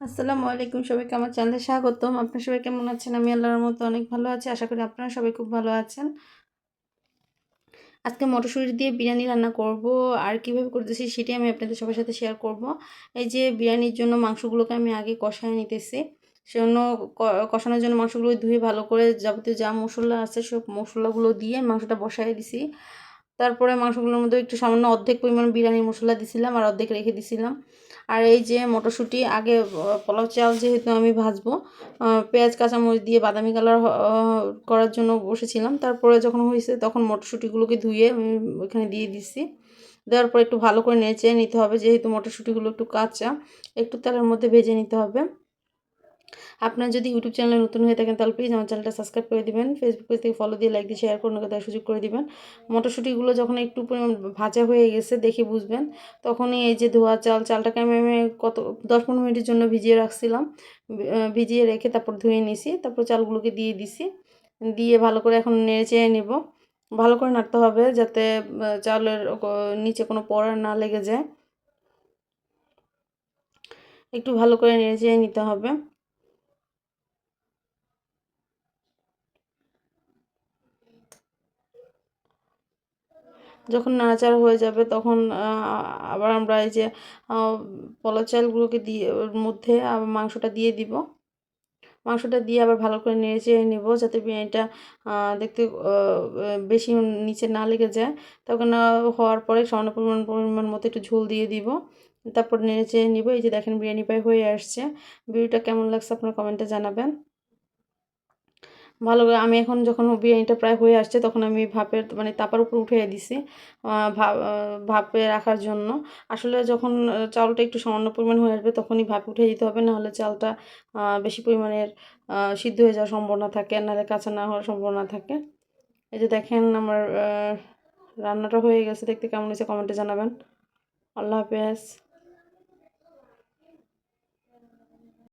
আসসালামু আলাইকুম, সবাইকে আমার চ্যানেলে স্বাগতম। আপনারা সবাই কেমন আছেন? আমি আল্লাহর মতো অনেক ভালো আছি। আশা করি আপনারা সবাই খুব ভালো আছেন। আজকে মটরশুঁটি দিয়ে বিরিয়ানি রান্না করব। আর কিভাবে করতেছি সেটাই আমি আপনাদের সবার সাথে শেয়ার করব। এই যে বিরিয়ানির জন্য মাংসগুলোকে আমি আগে কষায় নিতেছি। সেজন্য কষানোর জন্য মাংসগুলো ধুয়ে ভালো করে যাবতীয় যা মশলা আছে সব মশলাগুলো দিয়ে মাংসটা বসায় দিছি। তারপরে মাংসগুলোর মধ্যে একটু সামান্য অর্ধেক পরিমাণ বিরিয়ানির মশলা দিছিলাম আর অর্ধেক রেখে দিছিলাম। আর এই যে মটরশুঁটি আগে পোলাও চাল যেহেতু আমি ভাজবো, পেঁয়াজ কাঁচামরিচ দিয়ে বাদামি কালার করার জন্য বসেছিলাম। তারপরে যখন হয়েছে তখন মটরশুঁটিগুলোকে ধুয়ে আমি ওখানে দিয়ে দিছি। দেওয়ার পর একটু ভালো করে নেড়ে নিতে হবে, যেহেতু মটরশুঁটিগুলো একটু কাঁচা, একটু তেলের মধ্যে ভেজে নিতে হবে। আপনারা যদি ইউটিউব চ্যানেলে নতুন হয়ে থাকেন তাহলে প্লিজ আমার চ্যানেলটা সাবস্ক্রাইব করে দিবেন। ফেসবুক পেজ থেকে ফলো দিয়ে লাইক দিয়ে শেয়ার করে দেওয়ার সুযোগ করে দিবেন। মটরশুঁটিগুলো যখন একটু পরিমাণ ভাজা হয়ে গেছে দেখে বুঝবেন, তখনই এই যে ধোয়া চালটাকে আমি কত 10-15 মিনিটের জন্য ভিজিয়ে রাখছিলাম। ভিজিয়ে রেখে তারপর ধুয়ে নিছি, তারপর চালগুলোকে দিয়ে দিছি। দিয়ে ভালো করে এখন নেড়ে চেড়ে নেব। ভালো করে নাড়তে হবে যাতে চালের নিচে কোনো পোড়া না লেগে যায়। একটু ভালো করে নেড়ে চেড়ে নিতে হবে। যখন নাড়াচাড়া হয়ে যাবে তখন আবার আমরা এই যে পোলাও চালগুলোকে দিয়ে ওর মধ্যে আবার মাংসটা দিয়ে দিব। মাংসটা দিয়ে আবার ভালো করে নেড়ে চেড়ে নেব যাতে বিরিয়ানিটা দেখতে বেশি নিচে না লেগে যায়। তখন হওয়ার পরে সামান্য পরিমাণ মতো একটু ঝোল দিয়ে দিব। তারপর নেড়ে চেড়ে নিব। এই যে দেখেন বিরিয়ানি প্রায় হয়ে আসছে। ভিডিওটা কেমন লাগছে আপনার কমেন্টে জানাবেন। ভালো করে আমি এখন যখন বিরিয়ানিটা প্রায় হয়ে আসছে তখন আমি ভাপের মানে তাপার উপর উঠিয়ে দিছি ভাপে রাখার জন্য। আসলে যখন চাউলটা একটু সামান্য পরিমাণ হয়ে আসবে তখনই ভাপে উঠিয়ে দিতে হবে, নাহলে চালটা বেশি পরিমাণের সিদ্ধ হয়ে যাওয়ার সম্ভাবনা থাকে, নাহলে কাঁচা না হওয়ার সম্ভাবনা থাকে। এই যে দেখেন আমার রান্নাটা হয়ে গেছে, দেখতে কেমন হয়েছে কমেন্টে জানাবেন। আল্লাহ হাফেজ।